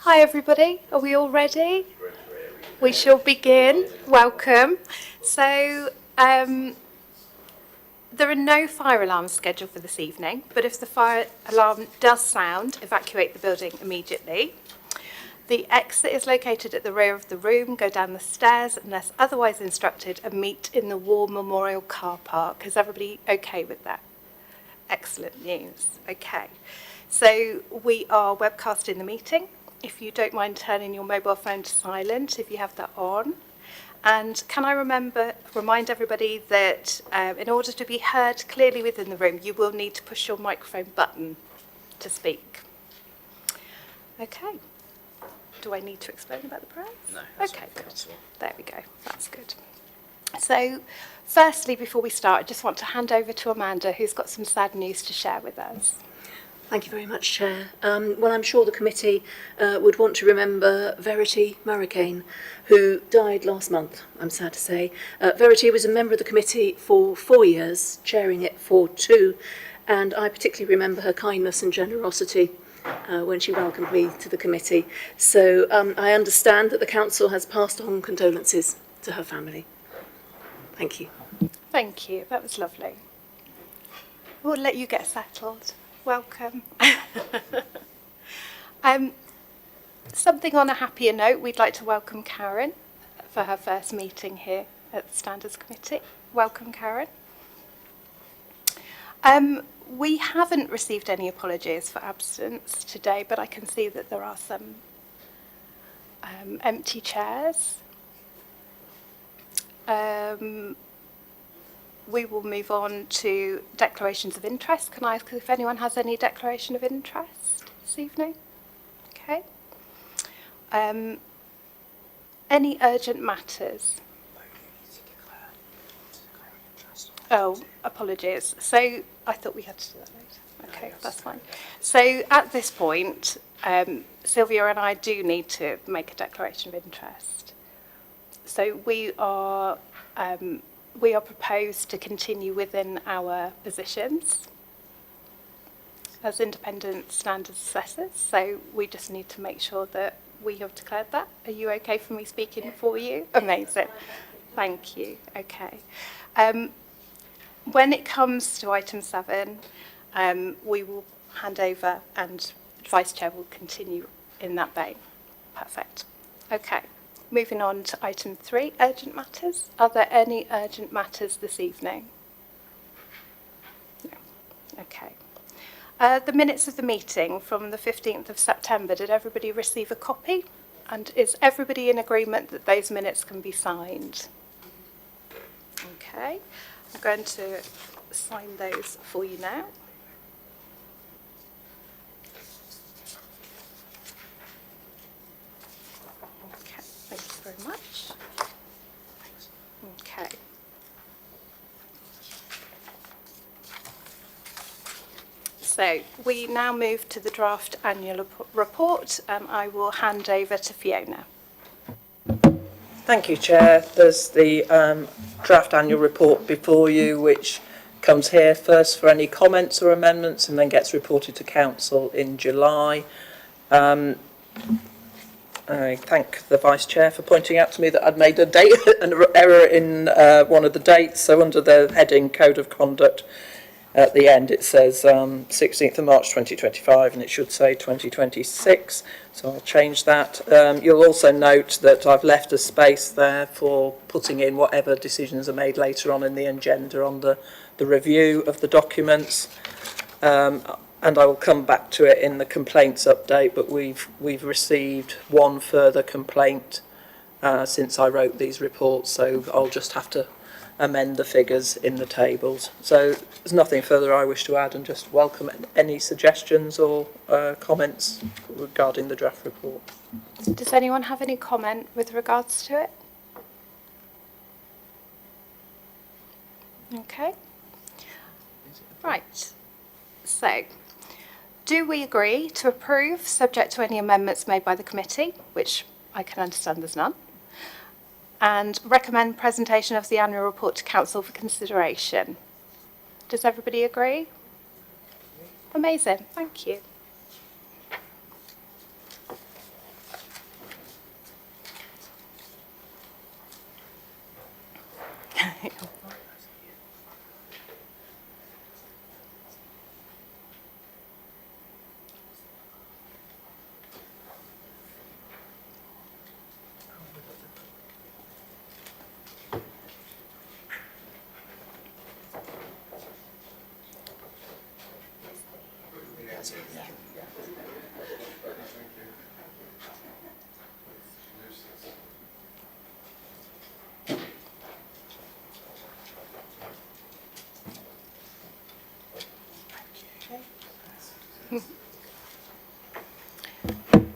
Hi everybody, are we all ready? We shall begin. Welcome. So there are no fire alarms scheduled for this evening, but if the fire alarm does sound, evacuate the building immediately. The exit is located at the rear of the room. Go down the stairs unless otherwise instructed and meet in the War Memorial car park. Is everybody okay with that? Excellent news. Okay. So we are webcasting the meeting. If you don't mind turning your mobile phone to silent, if you have that on. And can I remind everybody that in order to be heard clearly within the room, you will need to push your microphone button to speak. Okay. Do I need to explain about the prayers? No. Okay, good. There we go. That's good. So, firstly, before we start, I just want to hand over to Amanda, who's got some sad news to share with us. Thank you very much, Chair. Well, I'm sure the committee would want to remember Verity Murricane, who died last month, I'm sad to say. Verity was a member of the committee for 4 years, chairing it for 2, and I particularly remember her kindness and generosity when she welcomed me to the committee. So I understand that the council has passed on condolences to her family. Thank you. Thank you. That was lovely. We'll let you get settled. Welcome. Something on a happier note, we'd like to welcome Karen for her first meeting here at the Standards Committee. Welcome, Karen. We haven't received any apologies for absence today, but I can see that there are some empty chairs. We will move on to declarations of interest. Can I ask if anyone has any declaration of interest this evening? Okay. Any urgent matters? Oh, apologies. So I thought we had to do that later. Okay, that's fine. So at this point, Sylvia and I do need to make a declaration of interest. So we are proposed to continue within our positions as independent standards assessors, so we just need to make sure that we have declared that. Are you okay for me speaking for you? Amazing. Thank you. Okay. When it comes to item 7, we will hand over and Vice Chair will continue in that vein. Perfect. Okay. Moving on to item 3, urgent matters. Are there any urgent matters this evening? No. Okay. The minutes of the meeting from the 15th of September, did everybody receive a copy? And is everybody in agreement that those minutes can be signed? Okay. I'm going to sign those for you now. Thank you very much. Okay. So we now move to the draft annual report. I will hand over to Fiona. Thank you, Chair. There's the draft annual report before you, which comes here first for any comments or amendments and then gets reported to Council in July. I thank the Vice Chair for pointing out to me that I'd made an error in one of the dates. So under the heading Code of Conduct, at the end it says 16th of March 2025 and it should say 2026. So I'll change that. You'll also note that I've left a space there for putting in whatever decisions are made later on in the agenda on the review of the documents. And I will come back to it in the complaints update, but we've received one further complaint since I wrote these reports, so I'll just have to amend the figures in the tables. So there's nothing further I wish to add, and just welcome any suggestions or comments regarding the draft report. Does anyone have any comment with regards to it? Okay. Right. So, do we agree to approve, subject to any amendments made by the committee, which I can understand there's none, and recommend presentation of the annual report to Council for consideration? Does everybody agree? Amazing, thank you.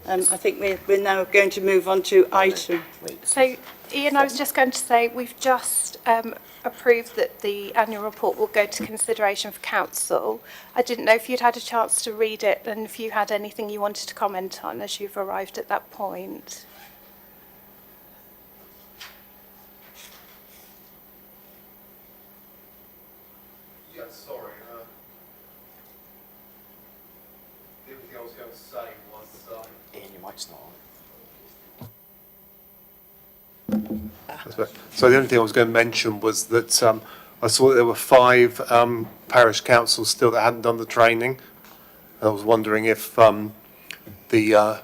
I think we're now going to move on to item. So, Ian, I was just going to say we've just approved that the annual report will go to consideration for council. I didn't know if you'd had a chance to read it and if you had anything you wanted to comment on as you've arrived at that point. Yeah, sorry. The only thing I was going to say was... Ian, your mic's not on. So the only thing I was going to mention was that I saw that there were 5 parish councils still that hadn't done the training. I was wondering if the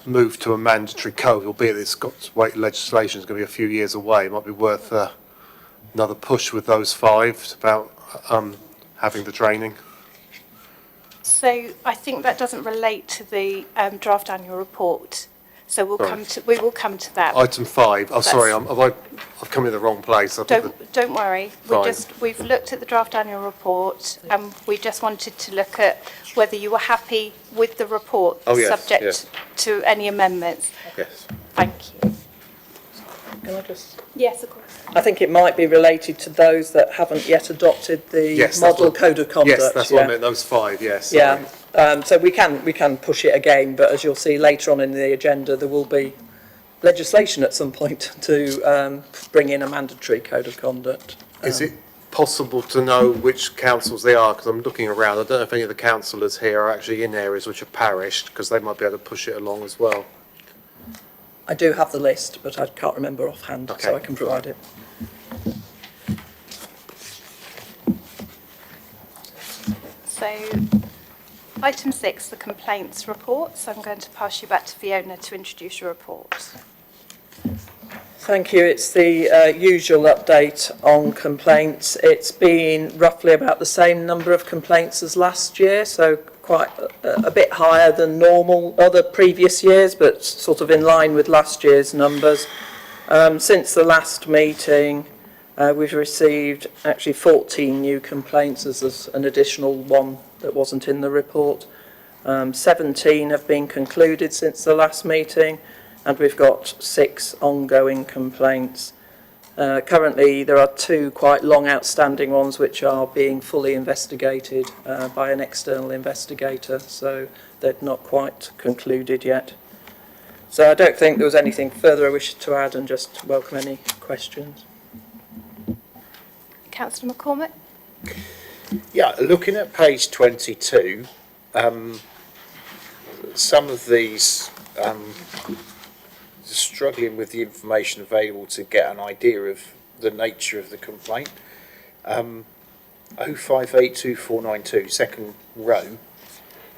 move to a mandatory code, albeit it's got to wait legislation, is going to be a few years away. It might be worth another push with those 5 about having the training. So I think that doesn't relate to the draft annual report. So we will come to that. Item 5. Oh, sorry, I've come in the wrong place. Don't worry. We've looked at the draft annual report, and we just wanted to look at whether you were happy with the report, subject to any amendments. Yes. Thank you. Can I just? Yes, of course. I think it might be related to those that haven't yet adopted the model code of conduct. Yes, that's what I meant. Those 5. Yes. Yeah. So we can push it again, but as you'll see later on in the agenda, there will be legislation at some point to bring in a mandatory code of conduct. Is it possible to know which councils they are? Because I'm looking around. I don't know if any of the councillors here are actually in areas which are parished, because they might be able to push it along as well. I do have the list, but I can't remember offhand, Okay. so I can provide it. So, item 6, the complaints report. So I'm going to pass you back to Fiona to introduce your report. Thank you. It's the usual update on complaints. It's been roughly about the same number of complaints as last year, so quite a bit higher than normal other previous years, but sort of in line with last year's numbers. Since the last meeting, we've received actually 14 new complaints, as there's an additional one that wasn't in the report. 17 have been concluded since the last meeting, and we've got 6 ongoing complaints. Currently, there are 2 quite long outstanding ones which are being fully investigated by an external investigator, so they're not quite concluded yet. So I don't think there was anything further I wish to add, and just welcome any questions. Councillor McCormick? Yeah, looking at page 22, some of these struggling with the information available to get an idea of the nature of the complaint. 05829492, second row,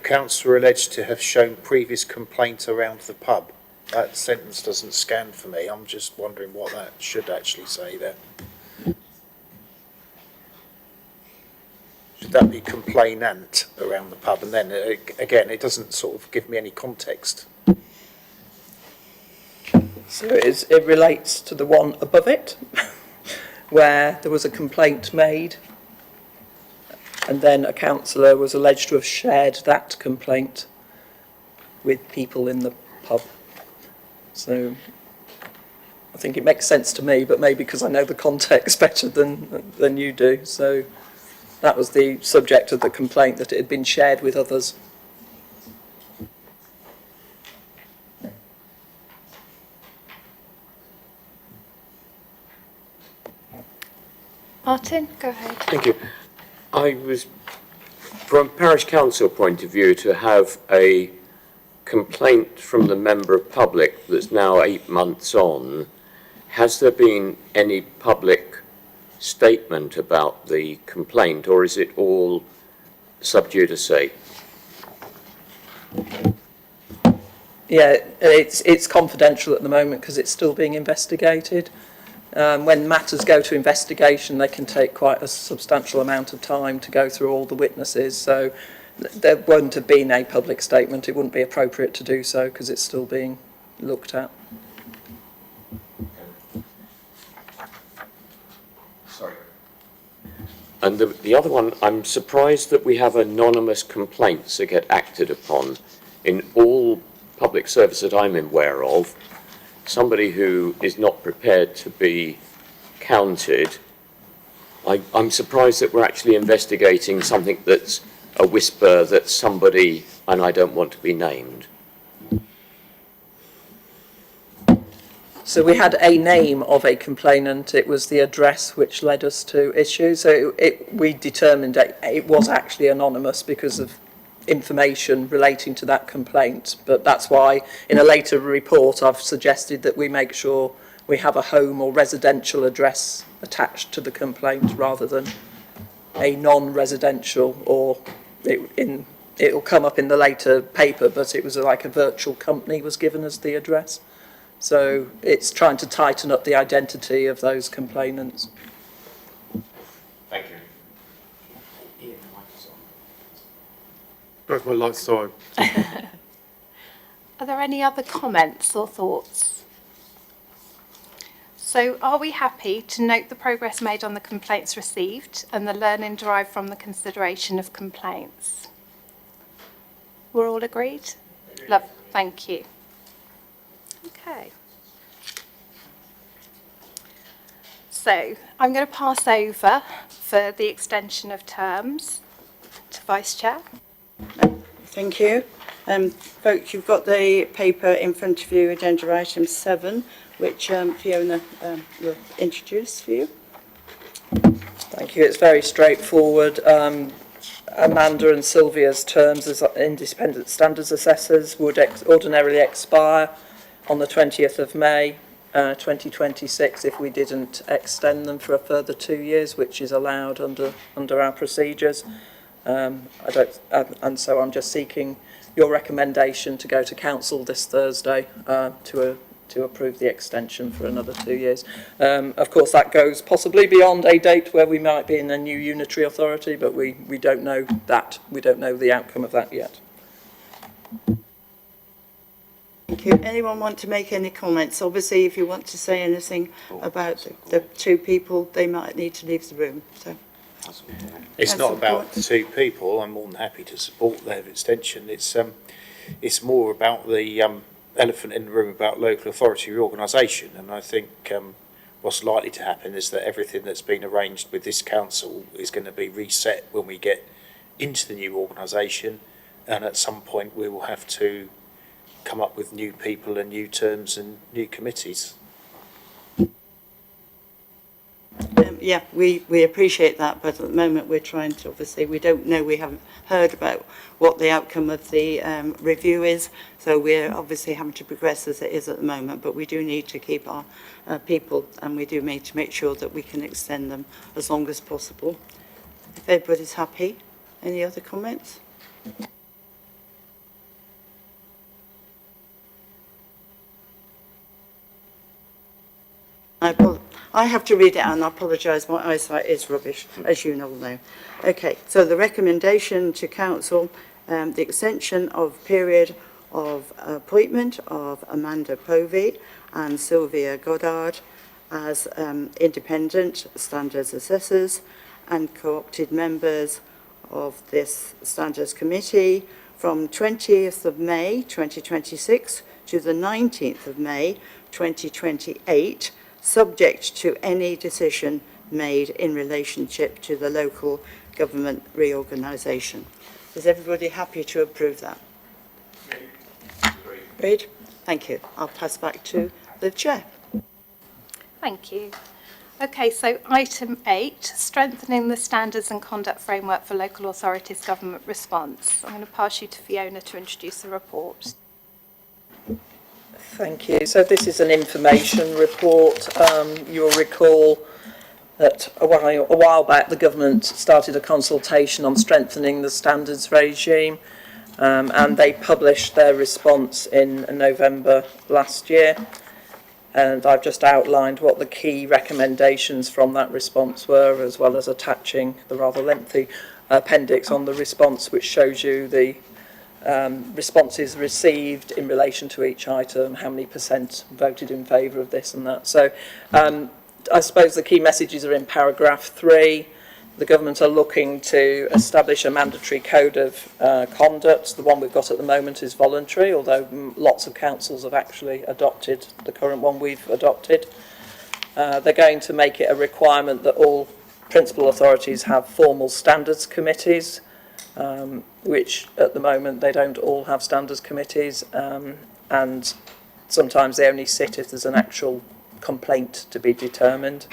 councillor alleged to have shown previous complaint around the pub. That sentence doesn't scan for me. I'm just wondering what that should actually say there. Should that be complainant around the pub? And then again, it doesn't sort of give me any context. So it relates to the one above it, where there was a complaint made, and then a councillor was alleged to have shared that complaint with people in the pub. So I think it makes sense to me, but maybe because I know the context better than you do. So that was the subject of the complaint, that it had been shared with others. Martin, go ahead. Thank you. I was, from parish council point of view, to have a complaint from the member of public that's now 8 months on. Has there been any public statement about the complaint, or is it all sub judice? Yeah, it's confidential at the moment because it's still being investigated. When matters go to investigation, they can take quite a substantial amount of time to go through all the witnesses. So there won't have been a public statement. It wouldn't be appropriate to do so because it's still being looked at. Sorry. And the other one, I'm surprised that we have anonymous complaints that get acted upon. In all public service that I'm aware of, somebody who is not prepared to be counted, I'm surprised that we're actually investigating something that's a whisper that somebody, and I don't want to be named. So we had a name of a complainant. It was the address which led us to issue. So we determined it was actually anonymous because of information relating to that complaint. But that's why in a later report I've suggested that we make sure we have a home or residential address attached to the complaint rather than a non-residential, or it'll come up in the later paper, but it was like a virtual company was given as the address. So it's trying to tighten up the identity of those complainants. Thank you. Both my lights are on. Are there any other comments or thoughts? So are we happy to note the progress made on the complaints received and the learning derived from the consideration of complaints? We're all agreed? Love, thank you. Okay. So I'm going to pass over for the extension of terms to Vice Chair. Thank you. Folks, you've got the paper in front of you, agenda item 7, which Fiona will introduce for you. Thank you. It's very straightforward. Amanda and Sylvia's terms as independent standards assessors would ordinarily expire on the 20th of May 2026 if we didn't extend them for a further 2 years, which is allowed under our procedures. And so I'm just seeking your recommendation to go to council this Thursday to approve the extension for another 2 years. Of course, that goes possibly beyond a date where we might be in a new unitary authority, but we don't know that. We don't know the outcome of that yet. Thank you. Anyone want to make any comments? Obviously, if you want to say anything about the two people, they might need to leave the room. So. It's not about the two people. I'm more than happy to support their extension. It's more about the elephant in the room about local authority reorganisation, and I think what's likely to happen is that everything that's been arranged with this council is going to be reset when we get into the new organisation, and at some point we will have to come up with new people and new terms and new committees. Yeah, we appreciate that, but at the moment we're trying to, obviously, we don't know, we haven't heard about what the outcome of the review is, so we're obviously having to progress as it is at the moment, but we do need to keep our people, and we do need to make sure that we can extend them as long as possible. If everybody's happy, any other comments? I have to read it out, and I apologise, my eyesight is rubbish, as you all know. Okay, so the recommendation to council, the extension of period of appointment of Amanda Povey and Sylvia Goddard as independent standards assessors and co-opted members of this standards committee from 20th of May 2026 to the 19th of May 2028, subject to any decision made in relationship to the local government reorganisation. Is everybody happy to approve that? Agreed. Thank you. I'll pass back to the chair. Thank you. Okay, so item 8, strengthening the standards and conduct framework for local authorities' government response. I'm going to pass you to Fiona to introduce the report. Thank you. So this is an information report. You'll recall that a while back the government started a consultation on strengthening the standards regime, and they published their response in November last year. And I've just outlined what the key recommendations from that response were, as well as attaching the rather lengthy appendix on the response, which shows you the responses received in relation to each item, how many percent voted in favour of this and that. So I suppose the key messages are in paragraph 3. the government are looking to establish a mandatory code of conduct. The one we've got at the moment is voluntary, although lots of councils have actually adopted the current one we've adopted. They're going to make it a requirement that all principal authorities have formal standards committees, which at the moment they don't all have standards committees, and sometimes they only sit if there's an actual complaint to be determined.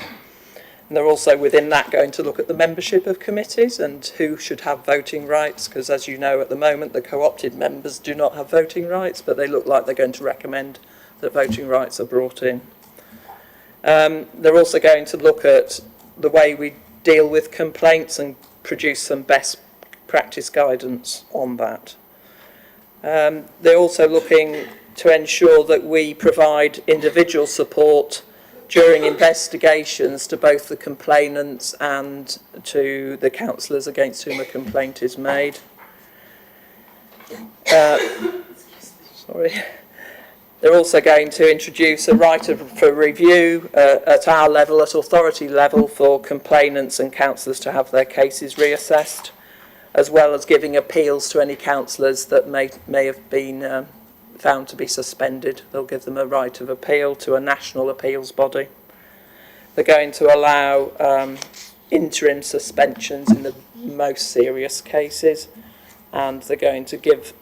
And they're also within that going to look at the membership of committees and who should have voting rights, because as you know at the moment the co-opted members do not have voting rights, but they look like they're going to recommend that voting rights are brought in. They're also going to look at the way we deal with complaints and produce some best practice guidance on that. They're also looking to ensure that we provide individual support during investigations to both the complainants and to the councillors against whom a complaint is made. They're also going to introduce a right for review at our level, at authority level, for complainants and councillors to have their cases reassessed, as well as giving appeals to any councillors that may have been found to be suspended. They'll give them a right of appeal to a national appeals body. They're going to allow interim suspensions in the most serious cases, and they're going to give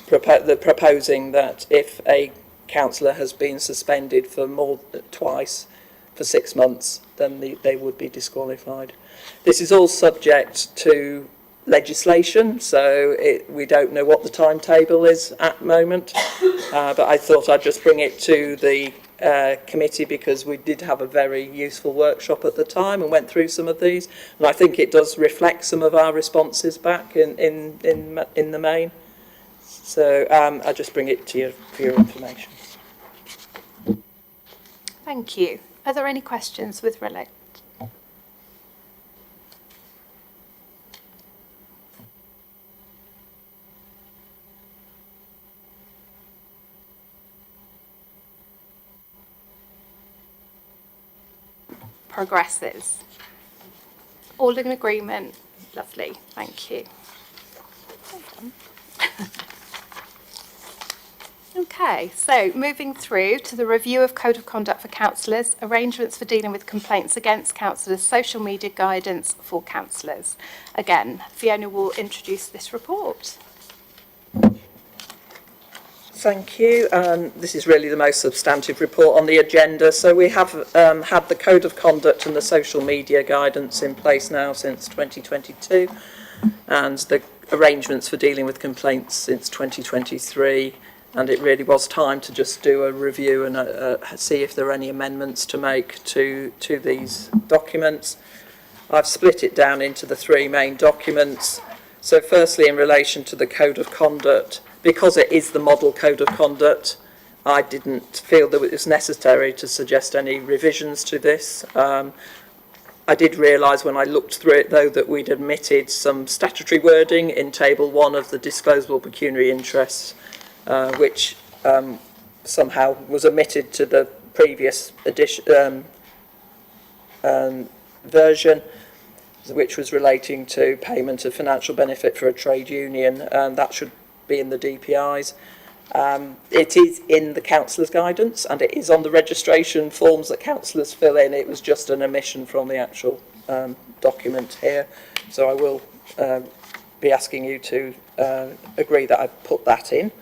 proposing that if a councillor has been suspended for twice for 6 months, then they would be disqualified. This is all subject to legislation, so we don't know what the timetable is at the moment, but I thought I'd just bring it to the committee because we did have a very useful workshop at the time and went through some of these, and I think it does reflect some of our responses back in the main. So I'll just bring it to you for your information. Thank you. Are there any questions with relate? Progresses. All in agreement? Lovely, thank you. Well done. Okay, so moving through to the review of Code of Conduct for Councillors, arrangements for dealing with complaints against councillors, social media guidance for councillors. Again, Fiona will introduce this report. Thank you. This is really the most substantive report on the agenda. So we have had the Code of Conduct and the social media guidance in place now since 2022, and the arrangements for dealing with complaints since 2023. And it really was time to just do a review and see if there are any amendments to make to these documents. I've split it down into the three main documents. So firstly, in relation to the Code of Conduct, because it is the model Code of Conduct, I didn't feel that it was necessary to suggest any revisions to this. I did realise when I looked through it, though, that we'd omitted some statutory wording in Table 1 of the disclosable pecuniary interests, which somehow was omitted to the previous edition, version, which was relating to payment of financial benefit for a trade union, and that should be in the DPIs. It is in the councillors' guidance and it is on the registration forms that councillors fill in. It was just an omission from the actual document here, so I will be asking you to agree that I put that in.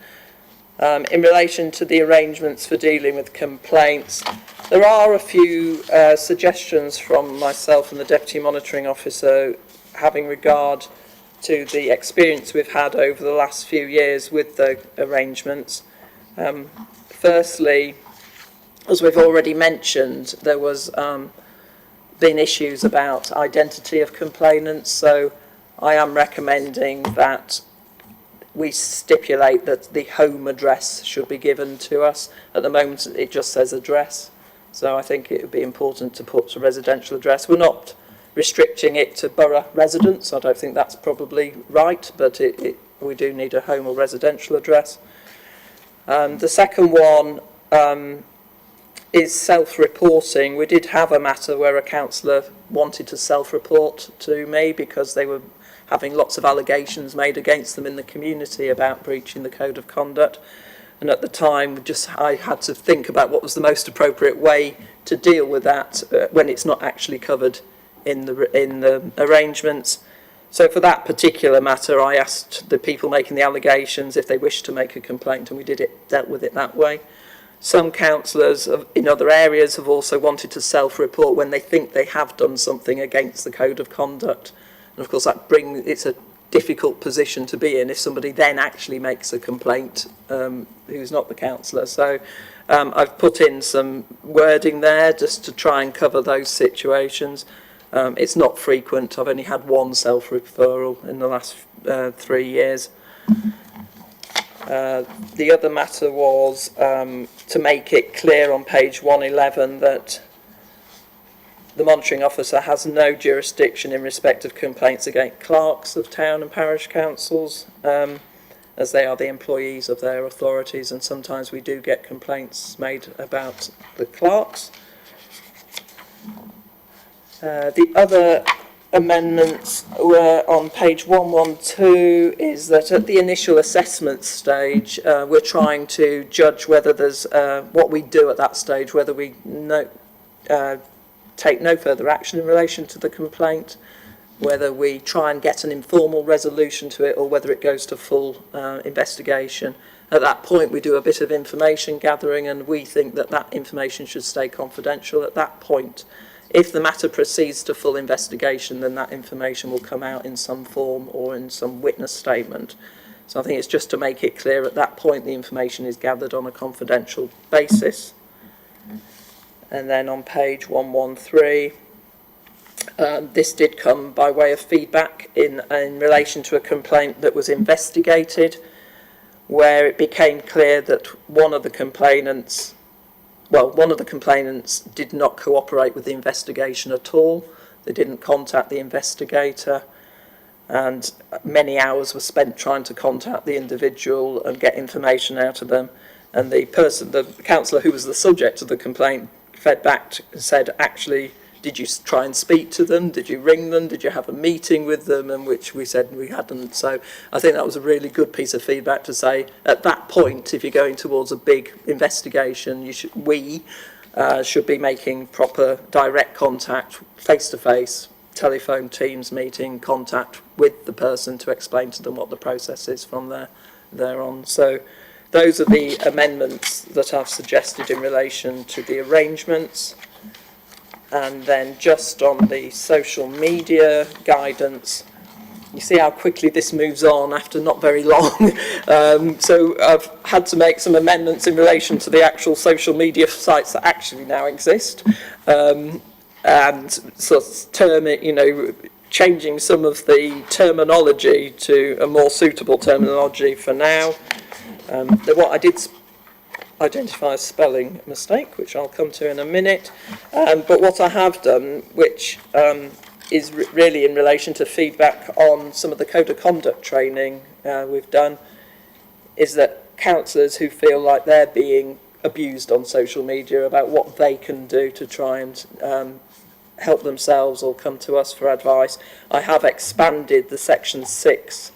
In relation to the arrangements for dealing with complaints, there are a few suggestions from myself and the Deputy Monitoring Officer having regard to the experience we've had over the last few years with the arrangements. Firstly, as we've already mentioned, there was been issues about identity of complainants, so I am recommending that we stipulate that the home address should be given to us. At the moment it just says address, so I think it would be important to put a residential address. We're not restricting it to borough residents, I don't think that's probably right, but we do need a home or residential address. The second one is self-reporting. We did have a matter where a councillor wanted to self-report to me because they were having lots of allegations made against them in the community about breaching the code of conduct. And at the time, I had to think about what was the most appropriate way to deal with that when it's not actually covered in the arrangements. So for that particular matter, I asked the people making the allegations if they wished to make a complaint, and we dealt with it that way. Some councillors in other areas have also wanted to self-report when they think they have done something against the code of conduct. And of course it's a difficult position to be in if somebody then actually makes a complaint who's not the councillor. So I've put in some wording there just to try and cover those situations. It's not frequent. I've only had one self-referral in the last 3 years. The other matter was to make it clear on page 111 that the monitoring officer has no jurisdiction in respect of complaints against clerks of town and parish councils, as they are the employees of their authorities, and sometimes we do get complaints made about the clerks. The other amendments were on page 112, is that at the initial assessment stage, we're trying to judge whether there's what we do at that stage, whether we take no further action in relation to the complaint, whether we try and get an informal resolution to it, or whether it goes to full investigation. At that point, we do a bit of information gathering, and we think that that information should stay confidential at that point. If the matter proceeds to full investigation, then that information will come out in some form or in some witness statement. So I think it's just to make it clear at that point the information is gathered on a confidential basis. And then on page 113, this did come by way of feedback in relation to a complaint that was investigated, where it became clear that one of the complainants did not cooperate with the investigation at all. They didn't contact the investigator, and many hours were spent trying to contact the individual and get information out of them. And the councillor who was the subject of the complaint fed back and said, actually, did you try and speak to them? Did you ring them? Did you have a meeting with them? And which we said we hadn't. So I think that was a really good piece of feedback to say, at that point, if you're going towards a big investigation, we should be making proper direct contact, face-to-face, telephone, Teams meeting, contact with the person to explain to them what the process is from there on. So those are the amendments that I've suggested in relation to the arrangements. And then just on the social media guidance, you see how quickly this moves on after not very long. So I've had to make some amendments in relation to the actual social media sites that actually now exist. And sort of changing some of the terminology to a more suitable terminology for now. What I did identify a spelling mistake, which I'll come to in a minute. But what I have done, which is really in relation to feedback on some of the code of conduct training we've done, is that councillors who feel like they're being abused on social media about what they can do to try and help themselves or come to us for advice, I have expanded the section 6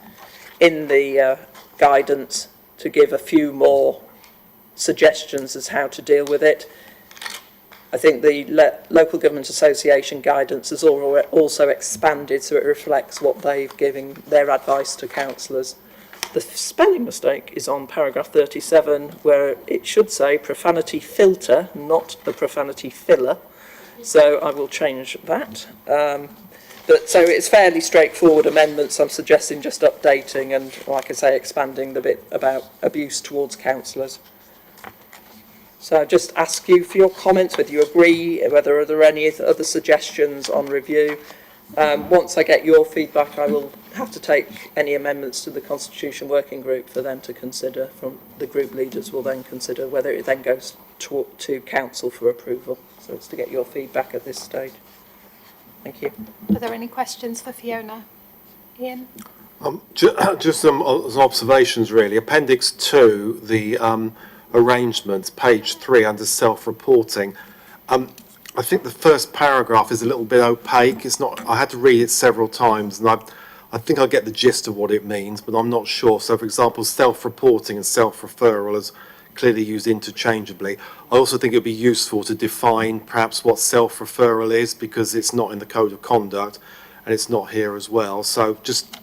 in the guidance to give a few more suggestions as how to deal with it. I think the Local Government Association guidance has also expanded so it reflects what they've given their advice to councillors. The spelling mistake is on paragraph 37, where it should say profanity filter, not the profanity filler. So I will change that. So it's fairly straightforward amendments. I'm suggesting just updating and, like I say, expanding the bit about abuse towards councillors. So I just ask you for your comments, whether you agree, whether there are any other suggestions on review. Once I get your feedback, I will have to take any amendments to the Constitution Working Group for them to consider. From the group leaders will then consider whether it then goes to council for approval. So it's to get your feedback at this stage. Thank you. Are there any questions for Fiona? Ian? Just some observations, really. Appendix 2, the arrangements, page 3 under self-reporting. I think the first paragraph is a little bit opaque. It's not. I had to read it several times, and I think I get the gist of what it means, but I'm not sure. So, for example, self-reporting and self-referral is clearly used interchangeably. I also think it would be useful to define perhaps what self-referral is, because it's not in the Code of Conduct, and it's not here as well. So just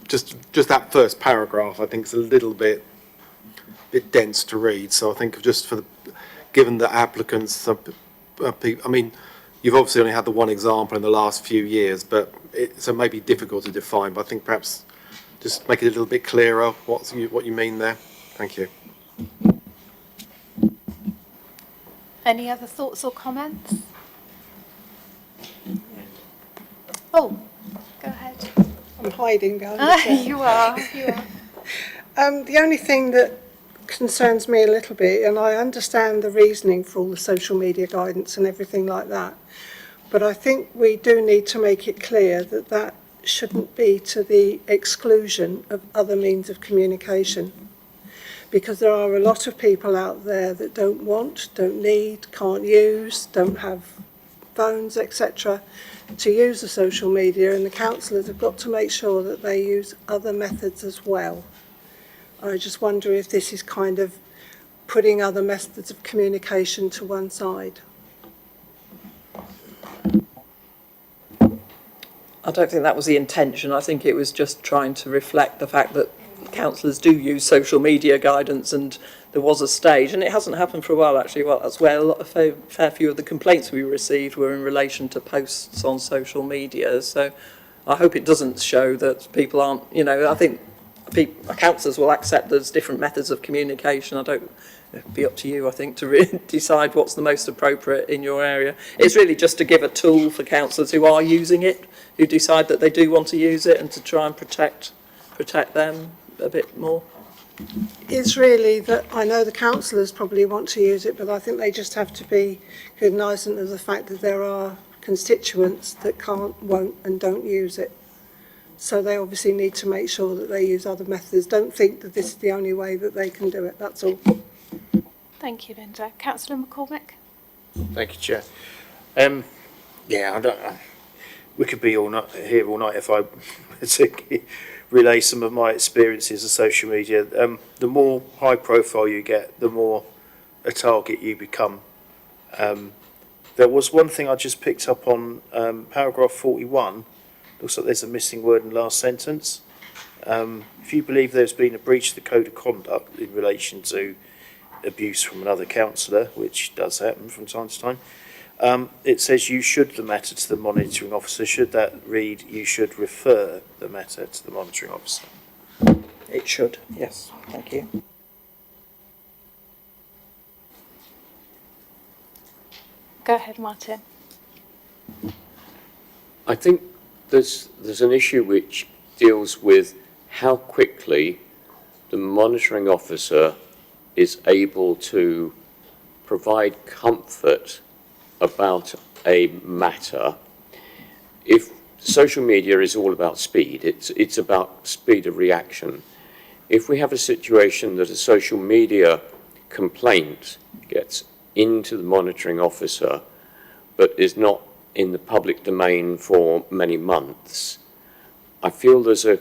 that first paragraph, I think, is a little bit dense to read. So I think just for given the applicants, I mean, you've obviously only had the one example in the last few years, but so it may be difficult to define. But I think perhaps just make it a little bit clearer what you mean there. Thank you. Any other thoughts or comments? Oh, go ahead. I'm hiding behind the chair. You are. The only thing that concerns me a little bit, and I understand the reasoning for all the social media guidance and everything like that, but I think we do need to make it clear that that shouldn't be to the exclusion of other means of communication. Because there are a lot of people out there that don't want, don't need, can't use, don't have phones, etc., to use the social media, and the councillors have got to make sure that they use other methods as well. I just wonder if this is kind of putting other methods of communication to one side. I don't think that was the intention. I think it was just trying to reflect the fact that councillors do use social media guidance, and there was a stage, and it hasn't happened for a while actually. Well, that's where a fair few of the complaints we received were in relation to posts on social media. So I hope it doesn't show that people aren't, I think councillors will accept there's different methods of communication. It'd be up to you, I think, to really decide what's the most appropriate in your area. It's really just to give a tool for councillors who are using it, who decide that they do want to use it, and to try and protect them a bit more. It's really that I know the councillors probably want to use it, but I think they just have to be cognisant of the fact that there are constituents that can't, won't and don't use it. So they obviously need to make sure that they use other methods. Don't think that this is the only way that they can do it, that's all. Thank you, Linda. Councillor McCormick? Thank you, Chair. We could be here all night if I were to relay some of my experiences of social media. The more high profile you get, the more a target you become. There was one thing I just picked up on, paragraph 41. Looks like there's a missing word in the last sentence. If you believe there's been a breach of the Code of Conduct in relation to abuse from another councillor, which does happen from time to time, it says you should the matter to the monitoring officer. Should that read, you should refer the matter to the monitoring officer? It should, yes. Thank you. Go ahead, Martin. I think there's an issue which deals with how quickly the monitoring officer is able to provide comfort about a matter. If social media is all about speed, it's about speed of reaction. If we have a situation that a social media complaint gets into the monitoring officer but is not in the public domain for many months, I feel there's a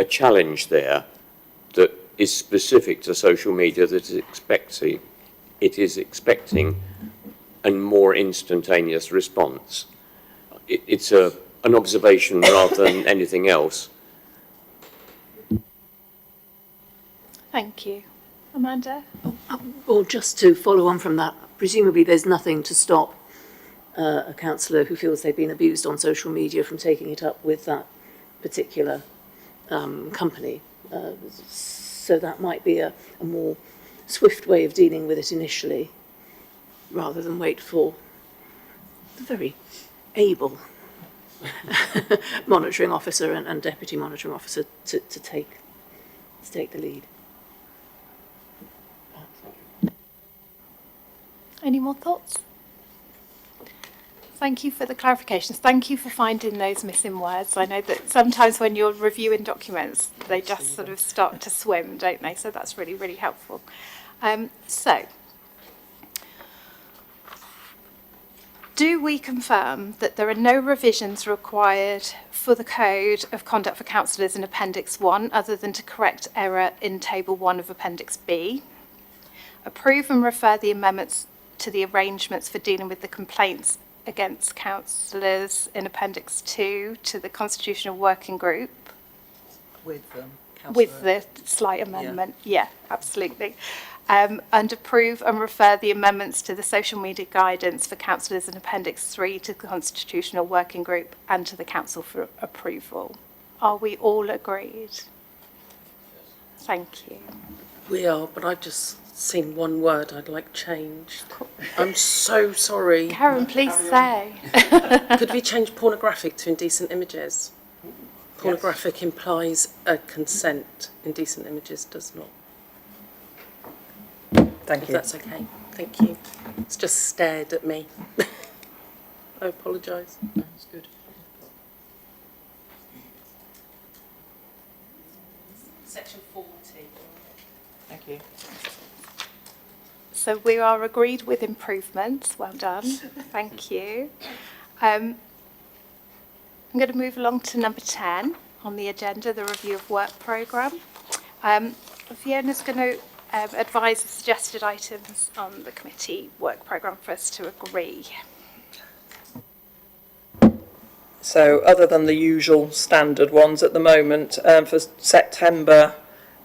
challenge there that is specific to social media, that it is expecting a more instantaneous response. It's an observation rather than anything else. Thank you. Amanda? Well, just to follow on from that, presumably there's nothing to stop a councillor who feels they've been abused on social media from taking it up with that particular company. So that might be a more swift way of dealing with it initially, rather than wait for the very able monitoring officer and deputy monitoring officer to take the lead. Any more thoughts? Thank you for the clarifications. Thank you for finding those missing words. I know that sometimes when you're reviewing documents, they just sort of start to swim, don't they? So that's really, really helpful. So Do we confirm that there are no revisions required for the Code of Conduct for Councillors in Appendix 1 other than to correct error in Table 1 of Appendix B? Approve and refer the amendments to the arrangements for dealing with the complaints against councillors in Appendix 2 to the Constitutional Working Group with the slight amendment. Yeah, absolutely. And approve and refer the amendments to the social media guidance for councillors in Appendix 3 to the Constitutional Working Group and to the Council for approval. Are we all agreed? Thank you. We are, but I've just seen one word I'd like changed. I'm so sorry. Karen, please say. Could we change pornographic to indecent images? Pornographic implies a consent. Indecent images does not. Thank If you. that's okay. Thank you. It's just stared at me. I apologise. That's good. Section 40. Thank you. So we are agreed with improvements. Well done. Thank you. I'm going to move along to number 10 on the agenda, the review of work programme. Fiona's going to advise the suggested items on the committee work programme for us to agree. So other than the usual standard ones at the moment, for September,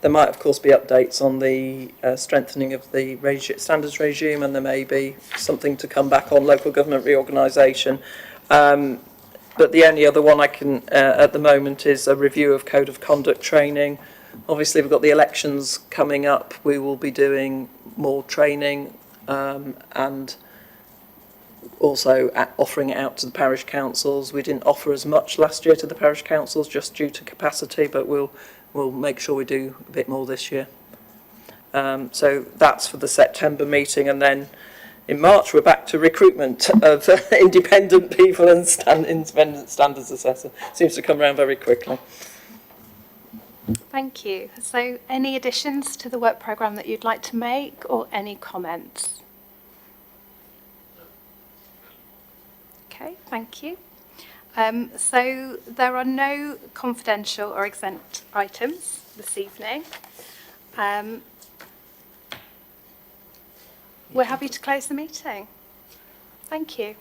there might of course be updates on the strengthening of the standards regime, and there may be something to come back on local government reorganisation. But the only other one I can at the moment is a review of code of conduct training. Obviously, we've got the elections coming up. We will be doing more training and also offering it out to the parish councils. We didn't offer as much last year to the parish councils just due to capacity, but we'll make sure we do a bit more this year. So that's for the September meeting, and then in March we're back to recruitment of independent people and independent standards assessor. Seems to come around very quickly. Thank you. So any additions to the work programme that you'd like to make, or any comments? Okay, thank you. So there are no confidential or exempt items this evening. We're happy to close the meeting. Thank you.